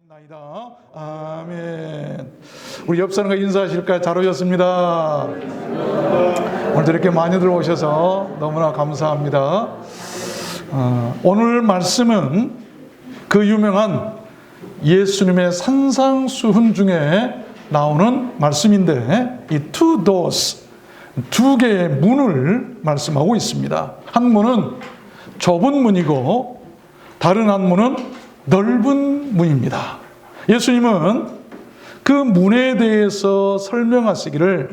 나이다. 아멘. 우리 옆 사람과 인사하실까요? 잘 오셨습니다. 오늘도 이렇게 많이들 오셔서 너무나 감사합니다. 오늘 말씀은 그 유명한 예수님의 산상수훈 중에 나오는 말씀인데, 이 two doors, 두 개의 문을 말씀하고 있습니다. 한 문은 좁은 문이고 다른 한 문은 넓은 문입니다. 예수님은 그 문에 대해서 설명하시기를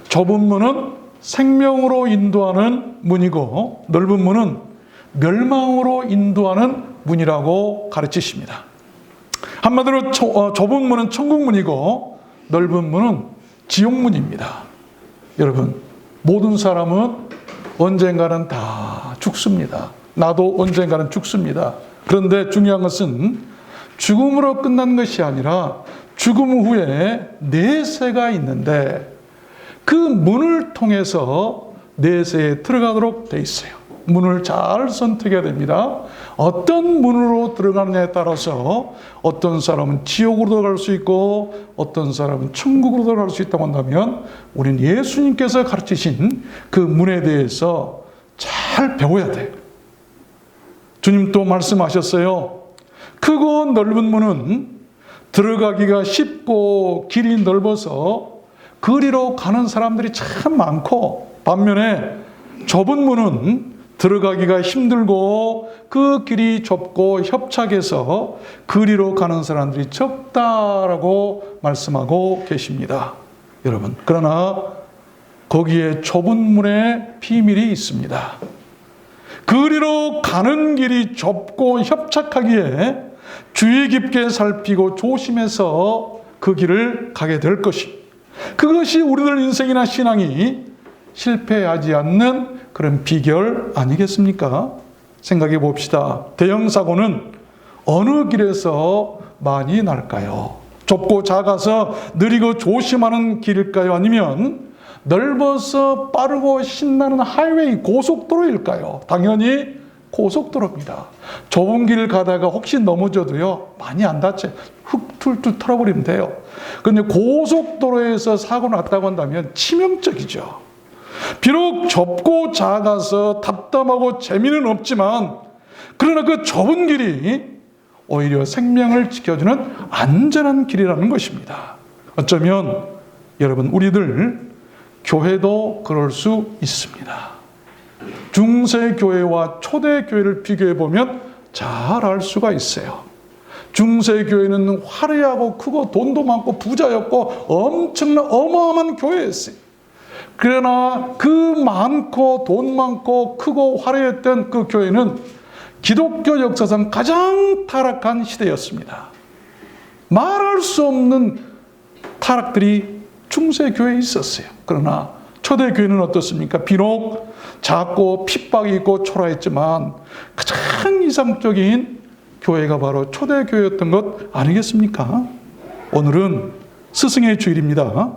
좁은 문은 생명으로 인도하는 문이고 넓은 문은 멸망으로 인도하는 문이라고 가르치십니다. 한마디로 좁은 문은 천국문이고 넓은 문은 지옥문입니다. 여러분, 모든 사람은 언젠가는 다 죽습니다. 나도 언젠가는 죽습니다. 그런데 중요한 것은 죽음으로 끝난 것이 아니라 죽음 후에 내세가 있는데 그 문을 통해서 내세에 들어가도록 돼 있어요. 문을 잘 선택해야 됩니다. 어떤 문으로 들어가느냐에 따라서 어떤 사람은 지옥으로 들어갈 수 있고 어떤 사람은 천국으로 들어갈 수 있다고 한다면 우리는 예수님께서 가르치신 그 문에 대해서 잘 배워야 돼요. 주님 또 말씀하셨어요. 크고 넓은 문은 들어가기가 쉽고 길이 넓어서 그리로 가는 사람들이 참 많고, 반면에 좁은 문은 들어가기가 힘들고 그 길이 좁고 협착해서 그리로 가는 사람들이 적다라고 말씀하고 계십니다. 여러분, 그러나 거기에 좁은 문에 비밀이 있습니다. 그리로 가는 길이 좁고 협착하기에 주의 깊게 살피고 조심해서 그 길을 가게 될 것입니다. 그것이 우리들 인생이나 신앙이 실패하지 않는 그런 비결 아니겠습니까? 생각해 봅시다. 대형 사고는 어느 길에서 많이 날까요? 좁고 작아서 느리고 조심하는 길일까요? 아니면 넓어서 빠르고 신나는 하이웨이 고속도로일까요? 당연히 고속도로입니다. 좁은 길을 가다가 혹시 넘어져도요, 많이 안 다쳐요. 흙 툴툴 털어버리면 돼요. 그런데 고속도로에서 사고 났다고 한다면 치명적이죠. 비록 좁고 작아서 답답하고 재미는 없지만 그러나 그 좁은 길이 오히려 생명을 지켜주는 안전한 길이라는 것입니다. 어쩌면 여러분, 우리들 교회도 그럴 수 있습니다. 중세교회와 초대교회를 비교해보면 잘 알 수가 있어요. 중세교회는 화려하고 크고 돈도 많고 부자였고 엄청난 어마어마한 교회였어요. 그러나 그 많고 돈 많고 크고 화려했던 그 교회는 기독교 역사상 가장 타락한 시대였습니다. 말할 수 없는 타락들이 중세교회에 있었어요. 그러나 초대교회는 어떻습니까? 비록 작고 핍박이 있고 초라했지만 가장 이상적인 교회가 바로 초대교회였던 것 아니겠습니까? 오늘은 스승의 주일입니다.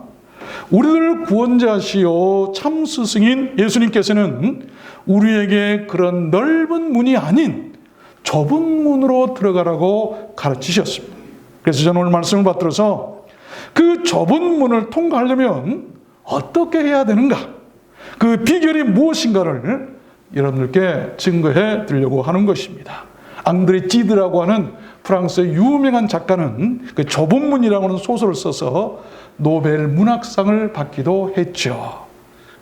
우리를 구원자시오 참 스승인 예수님께서는 우리에게 그런 넓은 문이 아닌 좁은 문으로 들어가라고 가르치셨습니다. 그래서 저는 오늘 말씀을 받들어서 그 좁은 문을 통과하려면 어떻게 해야 되는가? 그 비결이 무엇인가를 여러분들께 증거해 드리려고 하는 것입니다. 앙드레 지드라고 하는 프랑스의 유명한 작가는 그 좁은 문이라고 하는 소설을 써서 노벨 문학상을 받기도 했죠.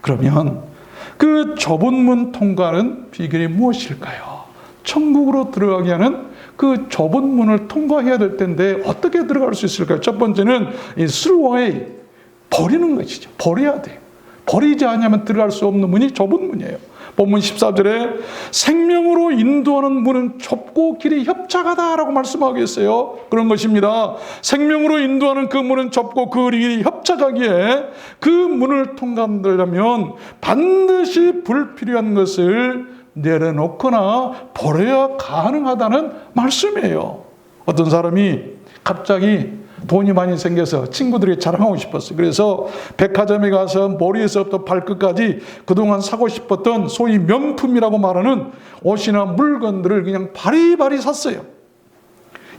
그러면 그 좁은 문 통과는 비결이 무엇일까요? 천국으로 들어가게 하는 그 좁은 문을 통과해야 될 텐데 어떻게 들어갈 수 있을까요? 첫 번째는 이 throw away, 버리는 것이죠. 버려야 돼요. 버리지 않으면 들어갈 수 없는 문이 좁은 문이에요. 본문 14절에 생명으로 인도하는 문은 좁고 길이 협착하다라고 말씀하고 있어요. 그런 것입니다. 생명으로 인도하는 그 문은 좁고 그 길이 협착하기에 그 문을 통과하려면 반드시 불필요한 것을 내려놓거나 버려야 가능하다는 말씀이에요. 어떤 사람이 갑자기 돈이 많이 생겨서 친구들에게 자랑하고 싶었어요. 그래서 백화점에 가서 머리에서부터 발끝까지 그동안 사고 싶었던 소위 명품이라고 말하는 옷이나 물건들을 그냥 바리바리 샀어요.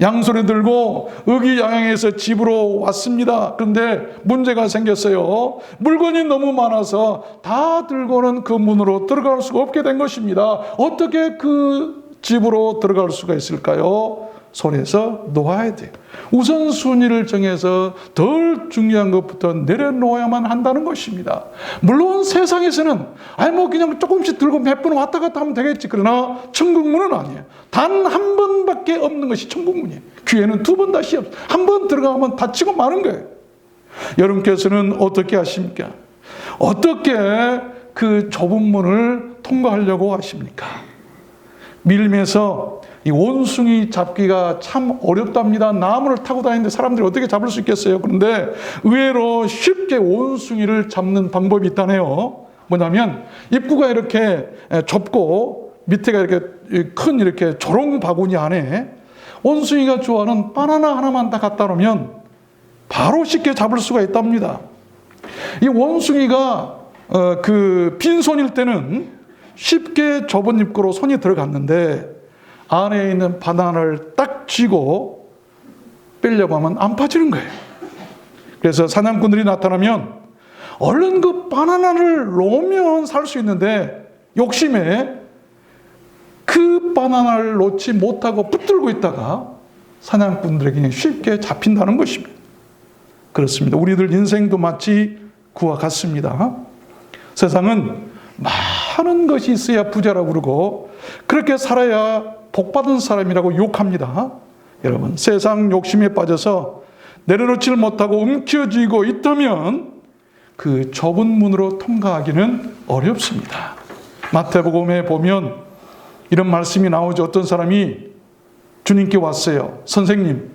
양손에 들고 의기양양해서 집으로 왔습니다. 그런데 문제가 생겼어요. 물건이 너무 많아서 다 들고는 그 문으로 들어갈 수가 없게 된 것입니다. 어떻게 그 집으로 들어갈 수가 있을까요? 손에서 놓아야 돼요. 우선순위를 정해서 덜 중요한 것부터 내려놓아야만 한다는 것입니다. 물론 세상에서는 그냥 조금씩 들고 몇 번 왔다 갔다 하면 되겠지. 그러나 천국문은 아니에요. 단 한 번밖에 없는 것이 천국문이에요. 기회는 두 번 다시 없어요. 한 번 들어가면 다치고 마는 거예요. 여러분께서는 어떻게 하십니까? 어떻게 그 좁은 문을 통과하려고 하십니까? 밀림에서 이 원숭이 잡기가 참 어렵답니다. 나무를 타고 다니는데 사람들이 어떻게 잡을 수 있겠어요? 그런데 의외로 쉽게 원숭이를 잡는 방법이 있다네요. 뭐냐면 입구가 이렇게 좁고 밑에가 이렇게 큰 이렇게 조롱 바구니 안에 원숭이가 좋아하는 바나나 하나만 다 갖다 놓으면 바로 쉽게 잡을 수가 있답니다. 이 원숭이가 그 빈손일 때는 쉽게 좁은 입구로 손이 들어갔는데 안에 있는 바나나를 딱 쥐고 빼려고 하면 안 빠지는 거예요. 그래서 사냥꾼들이 나타나면 얼른 그 바나나를 놓으면 살 수 있는데 욕심에 그 바나나를 놓지 못하고 붙들고 있다가 사냥꾼들에게 쉽게 잡힌다는 것입니다. 그렇습니다. 우리들 인생도 마치 그와 같습니다. 세상은 많은 것이 있어야 부자라고 그러고 그렇게 살아야 복받은 사람이라고 욕합니다. 여러분, 세상 욕심에 빠져서 내려놓지를 못하고 움켜쥐고 있다면 그 좁은 문으로 통과하기는 어렵습니다. 마태복음에 보면 이런 말씀이 나오죠. 어떤 사람이 주님께 왔어요. 선생님,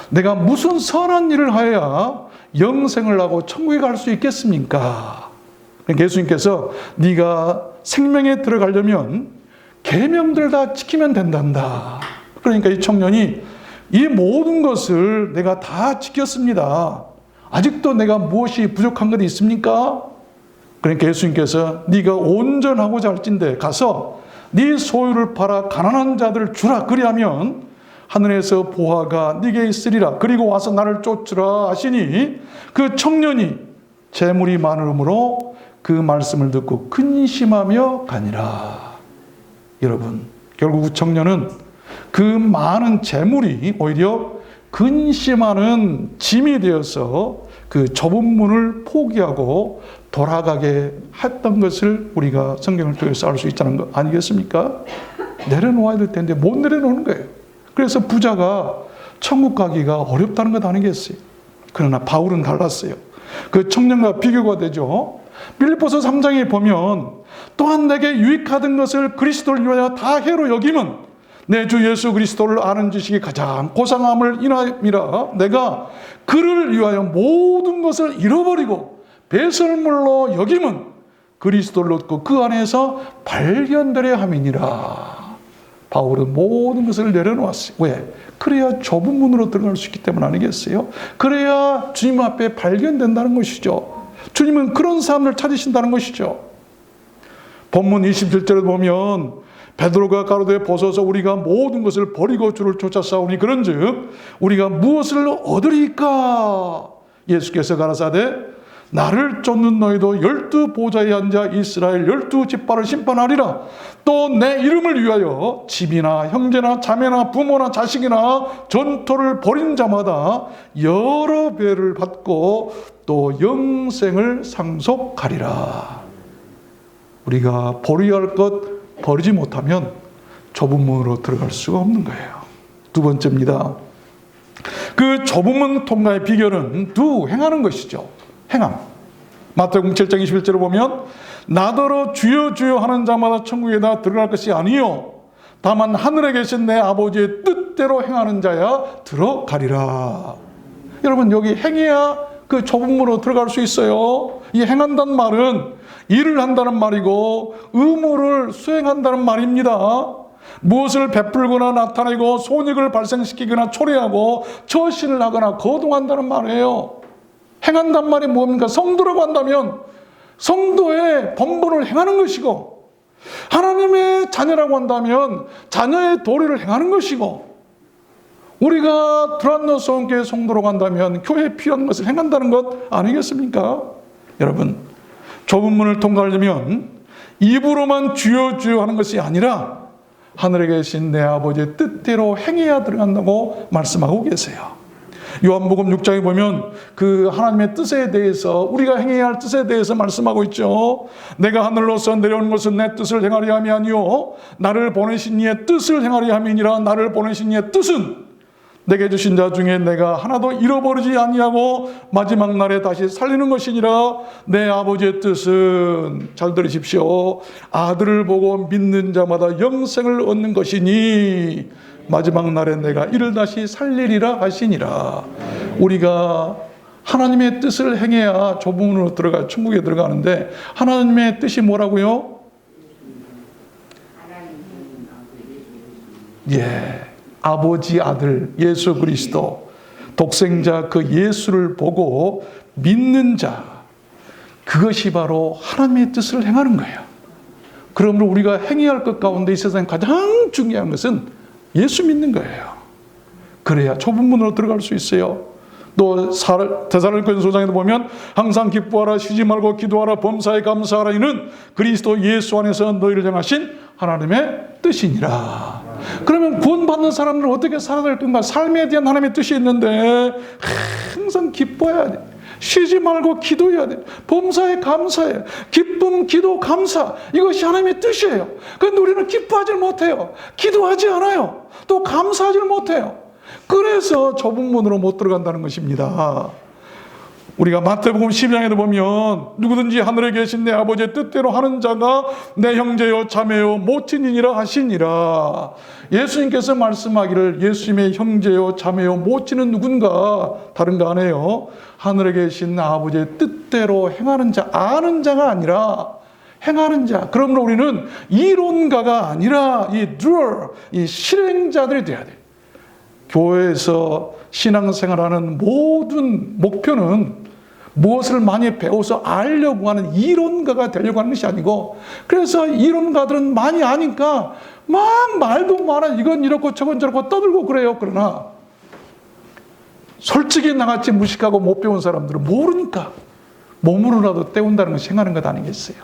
내가 무슨 선한 일을 하여야 영생을 하고 천국에 갈 수 있겠습니까? 예수님께서 네가 생명에 들어가려면 계명들 다 지키면 된단다. 그러니까 이 청년이 이 모든 것을 내가 다 지켰습니다. 아직도 내가 무엇이 부족한 것이 있습니까? 그러니까 예수님께서 네가 온전하고자 할진대 가서 네 소유를 팔아 가난한 자들을 주라. 그리하면 하늘에서 보화가 네게 있으리라. 그리고 와서 나를 쫓으라 하시니 그 청년이 재물이 많으므로 그 말씀을 듣고 근심하며 가니라. 여러분, 결국 청년은 그 많은 재물이 오히려 근심하는 짐이 되어서 그 좁은 문을 포기하고 돌아가게 했던 것을 우리가 성경을 통해서 알 수 있다는 거 아니겠습니까? 내려놓아야 될 텐데 못 내려놓는 거예요. 그래서 부자가 천국 가기가 어렵다는 것 아니겠어요? 그러나 바울은 달랐어요. 그 청년과 비교가 되죠. 빌립보서 3장에 보면 또한 내게 유익하던 것을 그리스도를 위하여 다 해로 여김은 내 주 예수 그리스도를 아는 지식이 가장 고상함을 인함이라. 내가 그를 위하여 모든 것을 잃어버리고 배설물로 여김은 그리스도를 얻고 그 안에서 발견되려 함이니라. 바울은 모든 것을 내려놓았어요. 왜? 그래야 좁은 문으로 들어갈 수 있기 때문 아니겠어요? 그래야 주님 앞에 발견된다는 것이죠. 주님은 그런 사람을 찾으신다는 것이죠. 본문 27절에 보면 베드로가 가로되 보소서 우리가 모든 것을 버리고 주를 쫓아싸우니 그런즉 우리가 무엇을 얻으리까? 예수께서 가라사대 나를 쫓는 너희도 12 보좌에 앉아 이스라엘 12 집파를 심판하리라. 또 내 이름을 위하여 집이나 형제나 자매나 부모나 자식이나 전토를 벌인 자마다 여러 배를 받고 또 영생을 상속하리라. 우리가 버려야 할 것 버리지 못하면 좁은 문으로 들어갈 수가 없는 거예요. 두 번째입니다. 그 좁은 문 통과의 비결은 행하는 것이죠. 행함. 마태복음 7장 21절을 보면 나더러 주여 주여 하는 자마다 천국에다 들어갈 것이 아니요 다만 하늘에 계신 내 아버지의 뜻대로 행하는 자야 들어가리라. 여러분, 여기 행해야 그 좁은 문으로 들어갈 수 있어요. 이 행한다는 말은 일을 한다는 말이고 의무를 수행한다는 말입니다. 무엇을 베풀거나 나타내고 손익을 발생시키거나 초래하고 처신을 하거나 거동한다는 말이에요. 행한단 말이 뭡니까? 성도라고 한다면 성도의 본분을 행하는 것이고, 하나님의 자녀라고 한다면 자녀의 도리를 행하는 것이고, 우리가 드란노스 교회 성도로 간다면 교회에 필요한 것을 행한다는 것 아니겠습니까? 여러분, 좁은 문을 통과하려면 입으로만 주여 주여 하는 것이 아니라 하늘에 계신 내 아버지의 뜻대로 행해야 들어간다고 말씀하고 계세요. 요한복음 6장에 보면 그 하나님의 뜻에 대해서, 우리가 행해야 할 뜻에 대해서 말씀하고 있죠. 내가 하늘로서 내려오는 것은 내 뜻을 행하려 함이 아니요 나를 보내신 이의 뜻을 행하려 함이니라. 나를 보내신 이의 뜻은 내게 주신 자 중에 내가 하나도 잃어버리지 아니하고 마지막 날에 다시 살리는 것이니라. 내 아버지의 뜻은, 잘 들으십시오, 아들을 보고 믿는 자마다 영생을 얻는 것이니 마지막 날에 내가 이를 다시 살리리라 하시니라. 우리가 하나님의 뜻을 행해야 좁은 문으로 들어가 천국에 들어가는데, 하나님의 뜻이 뭐라고요? 예, 아버지 아들 예수 그리스도 독생자 그 예수를 보고 믿는 자, 그것이 바로 하나님의 뜻을 행하는 거예요. 그러므로 우리가 행해야 할 것 가운데 이 세상에 가장 중요한 것은 예수 믿는 거예요. 그래야 좁은 문으로 들어갈 수 있어요. 또 데살로니가전서장에도 보면 항상 기뻐하라, 쉬지 말고 기도하라, 범사에 감사하라, 이는 그리스도 예수 안에서 너희를 향하신 하나님의 뜻이니라. 그러면 구원받는 사람들은 어떻게 살아갈 건가? 삶에 대한 하나님의 뜻이 있는데 항상 기뻐해야 돼. 쉬지 말고 기도해야 돼. 범사에 감사해. 기쁨, 기도, 감사, 이것이 하나님의 뜻이에요. 그런데 우리는 기뻐하지 못해요. 기도하지 않아요. 또 감사하지 못해요. 그래서 좁은 문으로 못 들어간다는 것입니다. 우리가 마태복음 12장에도 보면 누구든지 하늘에 계신 내 아버지의 뜻대로 하는 자가 내 형제요 자매요 모친이니라 하시니라. 예수님께서 말씀하기를 예수님의 형제요 자매요 모친은 누군가? 다른 거 아니에요. 하늘에 계신 아버지의 뜻대로 행하는 자, 아는 자가 아니라 행하는 자. 그러므로 우리는 이론가가 아니라 이 doer, 이 실행자들이 돼야 돼요. 교회에서 신앙생활하는 모든 목표는 무엇을 많이 배워서 알려고 하는 이론가가 되려고 하는 것이 아니고, 그래서 이론가들은 많이 아니까 막 말도 많아, 이건 이렇고 저건 저렇고 떠들고 그래요. 그러나 솔직히 나같이 무식하고 못 배운 사람들은 모르니까 몸으로라도 때운다는 것이 행하는 것 아니겠어요?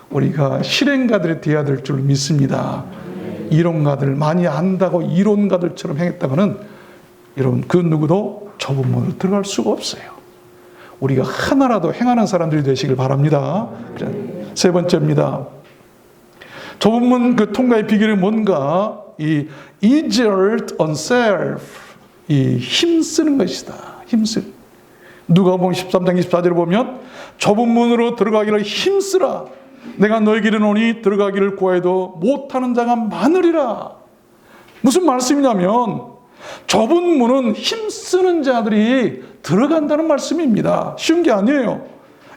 우리가 실행가들이 되어야 될 줄 믿습니다. 이론가들, 많이 안다고 이론가들처럼 행했다가는 여러분 그 누구도 좁은 문으로 들어갈 수가 없어요. 우리가 하나라도 행하는 사람들이 되시길 바랍니다. 세 번째입니다. 좁은 문 그 통과의 비결이 뭔가? 이 exert on self, 이 힘쓰는 것이다. 힘쓰는. 누가복음 13장 24절을 보면 좁은 문으로 들어가기를 힘쓰라. 내가 너에게 이르노니 들어가기를 구하여도 못하는 자가 많으리라. 무슨 말씀이냐면 좁은 문은 힘쓰는 자들이 들어간다는 말씀입니다. 쉬운 게 아니에요.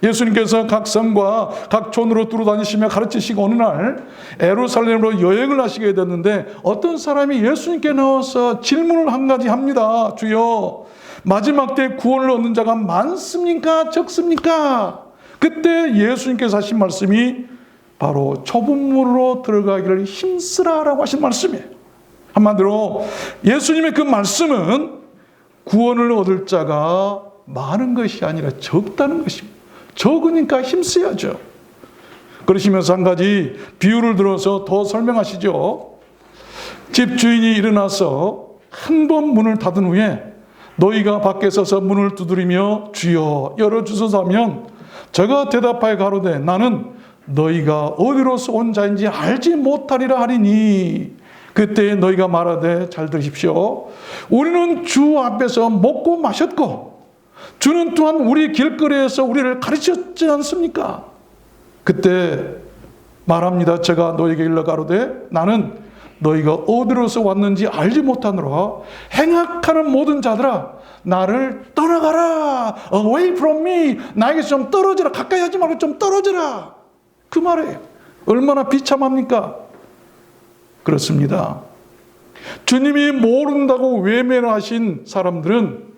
예수님께서 각 성과 각 촌으로 두루다니시며 가르치시고 어느 날 예루살렘으로 여행을 하시게 됐는데 어떤 사람이 예수님께 나와서 질문을 한 가지 합니다. 주여, 마지막 때 구원을 얻는 자가 많습니까? 적습니까? 그때 예수님께서 하신 말씀이 바로 좁은 문으로 들어가기를 힘쓰라라고 하신 말씀이에요. 한마디로 예수님의 그 말씀은 구원을 얻을 자가 많은 것이 아니라 적다는 것입니다. 적으니까 힘써야죠. 그러시면서 한 가지 비유를 들어서 더 설명하시죠. 집주인이 일어나서 한 번 문을 닫은 후에 너희가 밖에 서서 문을 두드리며 주여 열어주소서 하면 저가 대답하여 가로되 나는 너희가 어디로서 온 자인지 알지 못하리라 하리니 그때 너희가 말하되, 잘 들으십시오, 우리는 주 앞에서 먹고 마셨고 주는 또한 우리 길거리에서 우리를 가르쳤지 않습니까? 그때 말합니다. 제가 너희에게 일러 가로되 나는 너희가 어디로서 왔는지 알지 못하노라. 행악하는 모든 자들아 나를 떠나가라. Away from me. 나에게 좀 떨어져라. 가까이 하지 말고 좀 떨어져라. 그 말이에요. 얼마나 비참합니까? 그렇습니다. 주님이 모른다고 외면하신 사람들은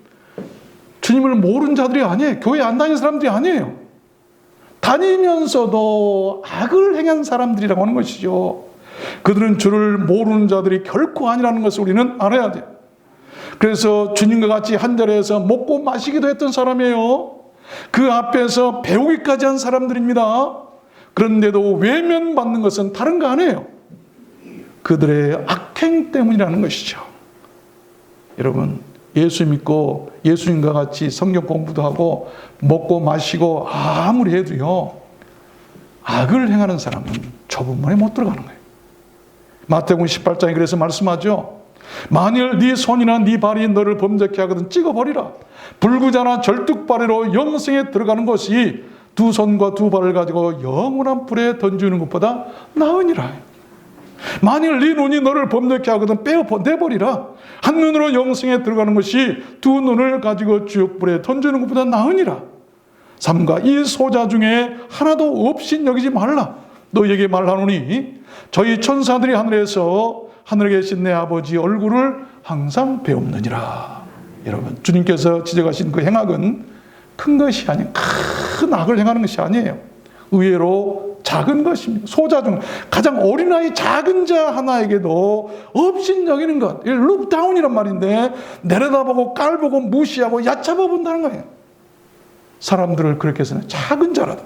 주님을 모르는 자들이 아니에요. 교회 안 다니는 사람들이 아니에요. 다니면서도 악을 행한 사람들이라고 하는 것이죠. 그들은 주를 모르는 자들이 결코 아니라는 것을 우리는 알아야 돼요. 그래서 주님과 같이 한 자리에서 먹고 마시기도 했던 사람이에요. 그 앞에서 배우기까지 한 사람들입니다. 그런데도 외면받는 것은 다른 거 아니에요. 그들의 악행 때문이라는 것이죠. 여러분, 예수 믿고 예수님과 같이 성경 공부도 하고 먹고 마시고 아무리 해도요, 악을 행하는 사람은 좁은 문에 못 들어가는 거예요. 마태복음 18장에 그래서 말씀하죠. 만일 네 손이나 네 발이 너를 범죄케 하거든 찍어버리라. 불구자나 절뚝발이로 영생에 들어가는 것이 두 손과 두 발을 가지고 영원한 불에 던지는 것보다 나으니라. 만일 네 눈이 너를 범죄케 하거든 내버리라. 한 눈으로 영생에 들어가는 것이 두 눈을 가지고 지옥불에 던지는 것보다 나으니라. 삼가 이 소자 중에 하나도 없인 여기지 말라. 너희에게 말하노니 저희 천사들이 하늘에서 하늘에 계신 내 아버지 얼굴을 항상 배웁느니라. 여러분, 주님께서 지적하신 그 행악은 큰 것이 아니에요. 큰 악을 행하는 것이 아니에요. 의외로 작은 것입니다. 소자 중 가장 어린아이 작은 자 하나에게도 업신여기는 것, 룩다운이란 말인데 내려다보고 깔보고 무시하고 얕잡아 본다는 거예요. 사람들을 그렇게 해서는 작은 자라도.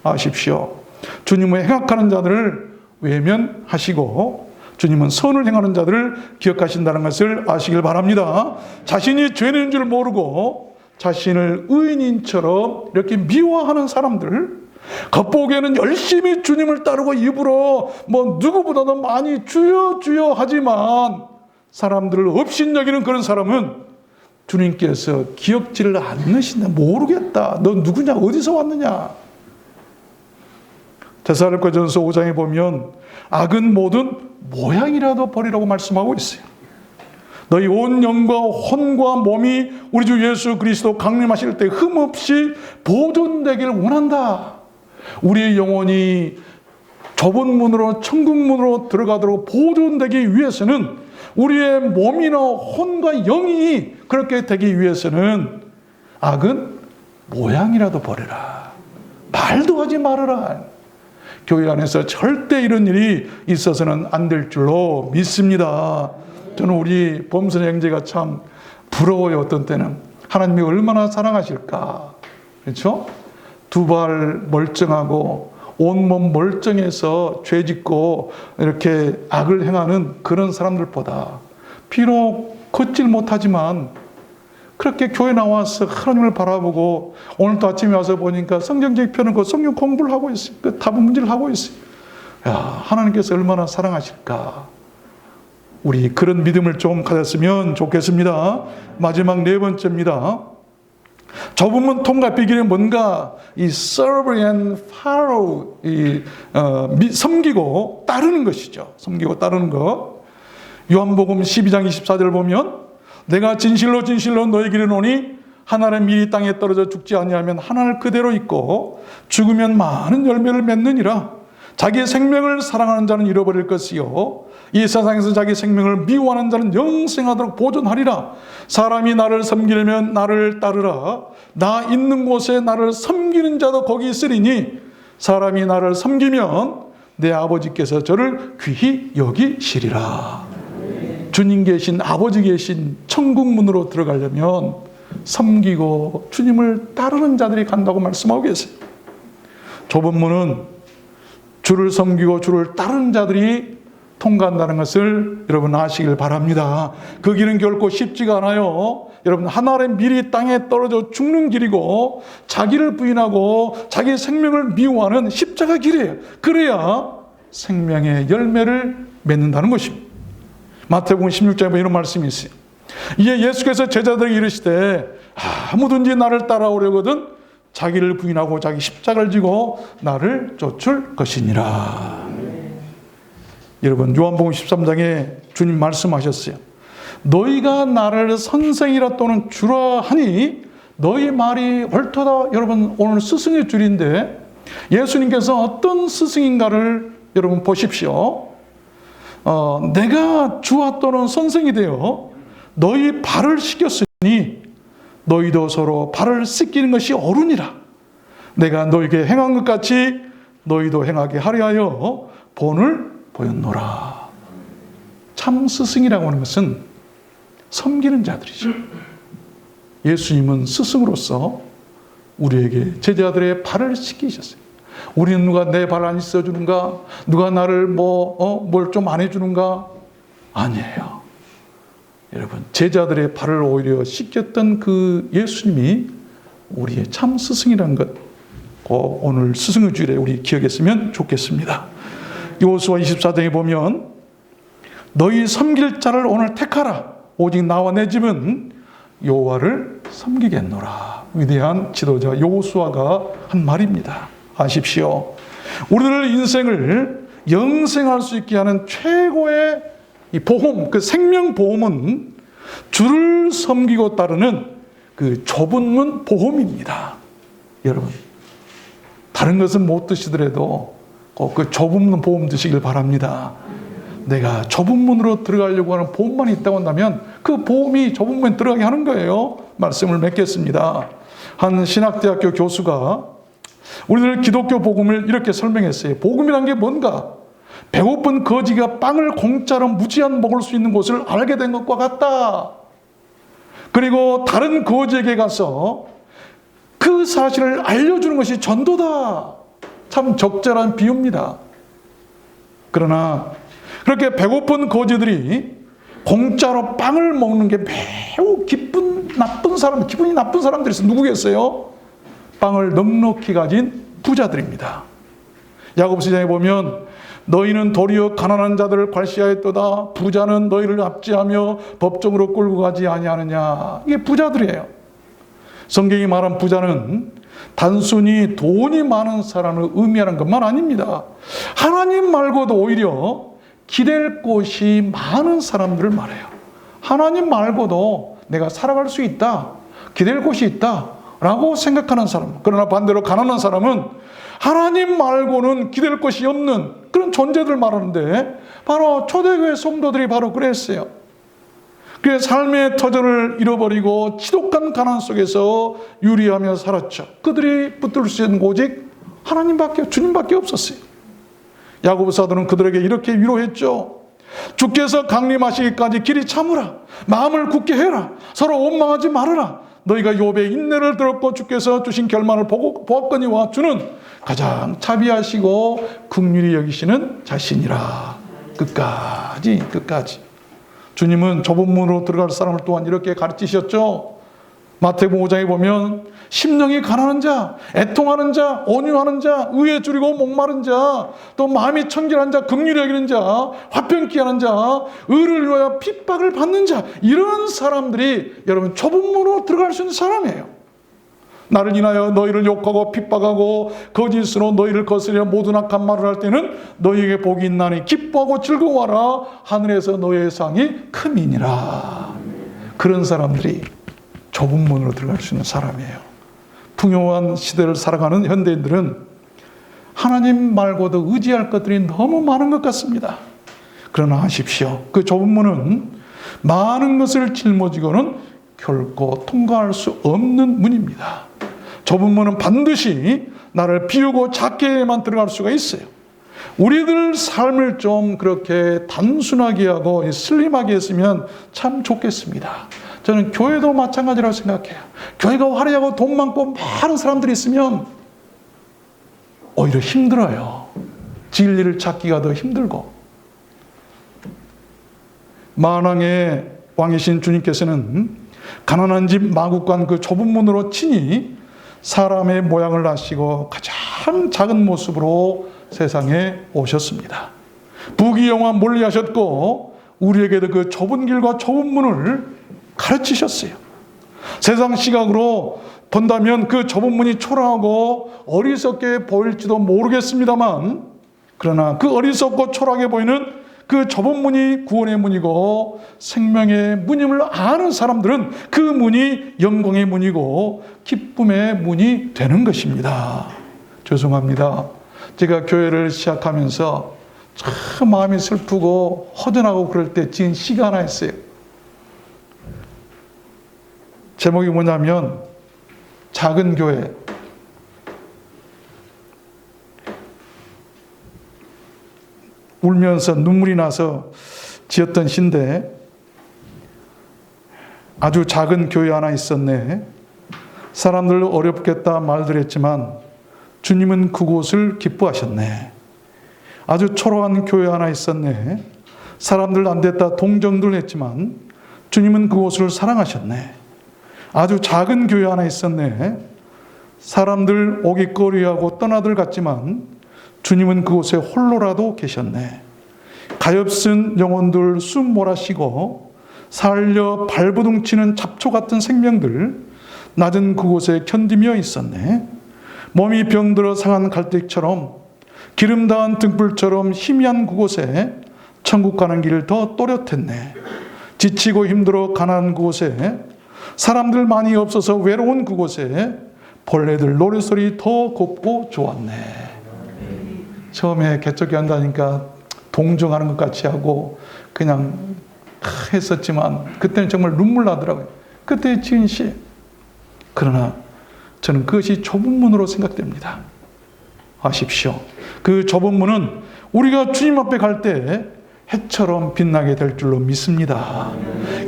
아십시오. 주님의 행악하는 자들을 외면하시고 주님은 선을 행하는 자들을 기억하신다는 것을 아시길 바랍니다. 자신이 죄인인 줄 모르고 자신을 의인인처럼 이렇게 미워하는 사람들, 겉보기에는 열심히 주님을 따르고 입으로 누구보다도 많이 주여 주여 하지만 사람들을 업신여기는 그런 사람은 주님께서 기억지를 않으신다. 모르겠다. 너 누구냐? 어디서 왔느냐? 데살로니가전서 5장에 보면 악은 모든 모양이라도 버리라고 말씀하고 있어요. 너희 온 영과 혼과 몸이 우리 주 예수 그리스도 강림하실 때 흠없이 보존되기를 원한다. 우리의 영혼이 좁은 문으로 천국 문으로 들어가도록 보존되기 위해서는 우리의 몸이나 혼과 영이 그렇게 되기 위해서는 악은 모양이라도 버려라. 말도 하지 말아라. 교회 안에서 절대 이런 일이 있어서는 안 될 줄로 믿습니다. 저는 우리 범선 형제가 참 부러워요. 어떤 때는 하나님이 얼마나 사랑하실까. 그렇죠? 두 발 멀쩡하고 온몸 멀쩡해서 죄짓고 이렇게 악을 행하는 그런 사람들보다 비록 걷질 못하지만 그렇게 교회 나와서 하나님을 바라보고 오늘도 아침에 와서 보니까 성경책 펴놓고 성경 공부를 하고 있어요. 그 답 문제를 하고 있어요. 야, 하나님께서 얼마나 사랑하실까. 우리 그런 믿음을 좀 가졌으면 좋겠습니다. 마지막 네 번째입니다. 좁은 문 통과 비결이 뭔가 이 serve and follow, 섬기고 따르는 것이죠. 섬기고 따르는 것. 요한복음 12장 24절 보면 내가 진실로 진실로 너에게 이르노니 하나는 미리 땅에 떨어져 죽지 아니하면 하나를 그대로 있고 죽으면 많은 열매를 맺느니라. 자기의 생명을 사랑하는 자는 잃어버릴 것이요 이 세상에서 자기 생명을 미워하는 자는 영생하도록 보존하리라. 사람이 나를 섬기려면 나를 따르라. 나 있는 곳에 나를 섬기는 자도 거기 있으리니 사람이 나를 섬기면 내 아버지께서 저를 귀히 여기시리라. 주님 계신 아버지 계신 천국 문으로 들어가려면 섬기고 주님을 따르는 자들이 간다고 말씀하고 계세요. 좁은 문은 주를 섬기고 주를 따르는 자들이 통과한다는 것을 여러분 아시길 바랍니다. 그 길은 결코 쉽지가 않아요. 여러분 하나의 미리 땅에 떨어져 죽는 길이고 자기를 부인하고 자기 생명을 미워하는 십자가 길이에요. 그래야 생명의 열매를 맺는다는 것입니다. 마태복음 16장에 보면 이런 말씀이 있어요. 이에 예수께서 제자들에게 이르시되 아무든지 나를 따라오려거든 자기를 부인하고 자기 십자가를 지고 나를 쫓을 것이니라. 여러분 요한복음 13장에 주님 말씀하셨어요. 너희가 나를 선생이라 또는 주라 하니 너희 말이 옳도다. 여러분 오늘 스승의 줄인데 예수님께서 어떤 스승인가를 여러분 보십시오. 내가 주와 또는 선생이 되어 너희 발을 씻겼으니 너희도 서로 발을 씻기는 것이 옳으니라. 내가 너희에게 행한 것 같이 너희도 행하게 하려 하여 본을 보였노라. 참 스승이라고 하는 것은 섬기는 자들이죠. 예수님은 스승으로서 우리에게 제자들의 발을 씻기셨어요. 우리는 누가 내 발 안 씻어주는가? 누가 나를 뭘 좀 안 해주는가? 아니에요. 여러분, 제자들의 발을 오히려 씻겼던 그 예수님이 우리의 참 스승이라는 것, 오늘 스승의 주일에 우리 기억했으면 좋겠습니다. 여호수아 24장에 보면 너희 섬길 자를 오늘 택하라. 오직 나와 내 집은 여호와를 섬기겠노라. 위대한 지도자 여호수아가 한 말입니다. 아십시오. 우리들 인생을 영생할 수 있게 하는 최고의 이 보험, 그 생명보험은 주를 섬기고 따르는 그 좁은 문 보험입니다. 여러분, 다른 것은 못 드시더라도 꼭 그 좁은 문 보험 드시길 바랍니다. 내가 좁은 문으로 들어가려고 하는 보험만 있다고 한다면 그 보험이 좁은 문에 들어가게 하는 거예요. 말씀을 맺겠습니다. 한 신학대학교 교수가 우리들 기독교 복음을 이렇게 설명했어요. 복음이란 게 뭔가? 배고픈 거지가 빵을 공짜로 무제한 먹을 수 있는 곳을 알게 된 것과 같다. 그리고 다른 거지에게 가서 그 사실을 알려주는 것이 전도다. 참 적절한 비유입니다. 그러나 그렇게 배고픈 거지들이 공짜로 빵을 먹는 게 매우 기분이 나쁜 사람들이 있어요. 누구겠어요? 빵을 넉넉히 가진 부자들입니다. 야고보서 2장에 보면 너희는 도리어 가난한 자들을 괄시하였도다. 부자는 너희를 압제하며 법정으로 끌고 가지 아니하느냐. 이게 부자들이에요. 성경이 말한 부자는 단순히 돈이 많은 사람을 의미하는 것만 아닙니다. 하나님 말고도 오히려 기댈 곳이 많은 사람들을 말해요. 하나님 말고도 내가 살아갈 수 있다, 기댈 곳이 있다 라고 생각하는 사람. 그러나 반대로 가난한 사람은 하나님 말고는 기댈 곳이 없는 그런 존재들 말하는데, 바로 초대교회 성도들이 바로 그랬어요. 그래서 삶의 터전을 잃어버리고 지독한 가난 속에서 유리하며 살았죠. 그들이 붙들 수 있는 오직 주님밖에 없었어요. 야고보 사도는 그들에게 이렇게 위로했죠. 주께서 강림하시기까지 길이 참으라. 마음을 굳게 해라. 서로 원망하지 말아라. 너희가 욥의 인내를 들었고 주께서 주신 결말을 보았거니와 주는 가장 자비하시고 긍휼히 여기시는 자신이라. 끝까지. 주님은 좁은 문으로 들어갈 사람을 또한 이렇게 가르치셨죠. 마태복음 5장에 보면 심령이 가난한 자, 애통하는 자, 온유하는 자, 의에 줄이고 목마른 자, 또 마음이 청결한 자, 긍휼히 여기는 자, 화평케 하는 자, 의를 위하여 핍박을 받는 자, 이런 사람들이 여러분 좁은 문으로 들어갈 수 있는 사람이에요. 나를 인하여 너희를 욕하고 핍박하고 거짓으로 너희를 거스려 모든 악한 말을 할 때는 너희에게 복이 있나니 기뻐하고 즐거워하라. 하늘에서 너희의 상이 크미니라. 그런 사람들이 좁은 문으로 들어갈 수 있는 사람이에요. 풍요한 시대를 살아가는 현대인들은 하나님 말고도 의지할 것들이 너무 많은 것 같습니다. 그러나 아십시오. 그 좁은 문은 많은 것을 짊어지고는 결코 통과할 수 없는 문입니다. 좁은 문은 반드시 나를 비우고 작게만 들어갈 수가 있어요. 우리들 삶을 좀 그렇게 단순하게 하고 슬림하게 했으면 참 좋겠습니다. 저는 교회도 마찬가지라고 생각해요. 교회가 화려하고 돈 많고 많은 사람들이 있으면 오히려 힘들어요. 진리를 찾기가 더 힘들고. 만왕의 왕이신 주님께서는 가난한 집 마국간 그 좁은 문으로 친히 사람의 모양을 하시고 가장 작은 모습으로 세상에 오셨습니다. 부귀영화 멀리하셨고 우리에게도 그 좁은 길과 좁은 문을 가르치셨어요. 세상 시각으로 본다면 그 좁은 문이 초라하고 어리석게 보일지도 모르겠습니다만, 그러나 그 어리석고 초라하게 보이는 그 좁은 문이 구원의 문이고 생명의 문임을 아는 사람들은 그 문이 영광의 문이고 기쁨의 문이 되는 것입니다. 죄송합니다. 제가 교회를 시작하면서 참 마음이 슬프고 허전하고 그럴 때 지은 시가 하나 있어요. 제목이 뭐냐면 작은 교회. 울면서 눈물이 나서 지었던 시인데, 아주 작은 교회 하나 있었네. 사람들 어렵겠다 말들 했지만 주님은 그곳을 기뻐하셨네. 아주 초라한 교회 하나 있었네. 사람들 안 됐다 동정들 했지만 주님은 그곳을 사랑하셨네. 아주 작은 교회 하나 있었네. 사람들 오깃거리하고 떠나들 갔지만 주님은 그곳에 홀로라도 계셨네. 가엾은 영혼들 숨 몰아쉬고 살려 발버둥치는 잡초 같은 생명들 낮은 그곳에 견디며 있었네. 몸이 병들어 상한 갈대처럼 기름 닿은 등불처럼 희미한 그곳에 천국 가는 길 더 또렷했네. 지치고 힘들어 가난한 그곳에 사람들 많이 없어서 외로운 그곳에 벌레들 노랫소리 더 곱고 좋았네. 처음에 개척교회 한다니까 동정하는 것 같이 하고 그냥 했었지만 그때는 정말 눈물 나더라고요. 그때의 지은 씨. 그러나 저는 그것이 좁은 문으로 생각됩니다. 아십시오. 그 좁은 문은 우리가 주님 앞에 갈 때 해처럼 빛나게 될 줄로 믿습니다.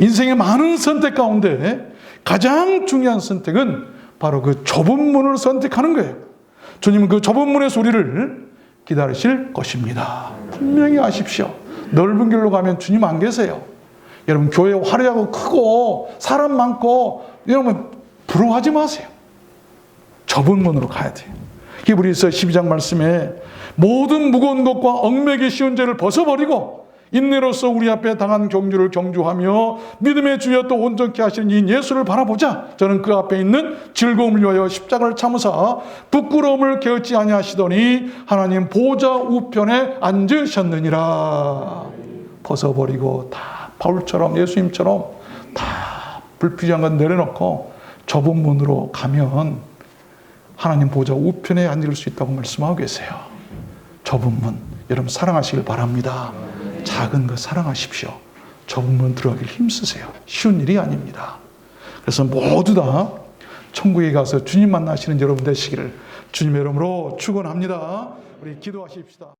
인생의 많은 선택 가운데 가장 중요한 선택은 바로 그 좁은 문을 선택하는 거예요. 주님은 그 좁은 문의 소리를 기다리실 것입니다. 분명히 아십시오. 넓은 길로 가면 주님 안 계세요. 여러분 교회 화려하고 크고 사람 많고 여러분 부러워하지 마세요. 좁은 문으로 가야 돼요. 히브리서 12장 말씀에 모든 무거운 것과 얽매기 쉬운 죄를 벗어버리고 인내로서 우리 앞에 당한 경주를 경주하며 믿음의 주여 또 온전케 하시는 이 예수를 바라보자. 저는 그 앞에 있는 즐거움을 위하여 십자가를 참으사 부끄러움을 게으르지 아니하시더니 하나님 보좌 우편에 앉으셨느니라. 벗어버리고 다 바울처럼 예수님처럼 다 불필요한 건 내려놓고 좁은 문으로 가면 하나님 보좌 우편에 앉을 수 있다고 말씀하고 계세요. 좁은 문 여러분 사랑하시길 바랍니다. 작은 것 사랑하십시오. 좁은 문 들어가길 힘쓰세요. 쉬운 일이 아닙니다. 그래서 모두 다 천국에 가서 주님 만나시는 여러분 되시기를 주님의 이름으로 축원합니다. 우리 기도하십시다.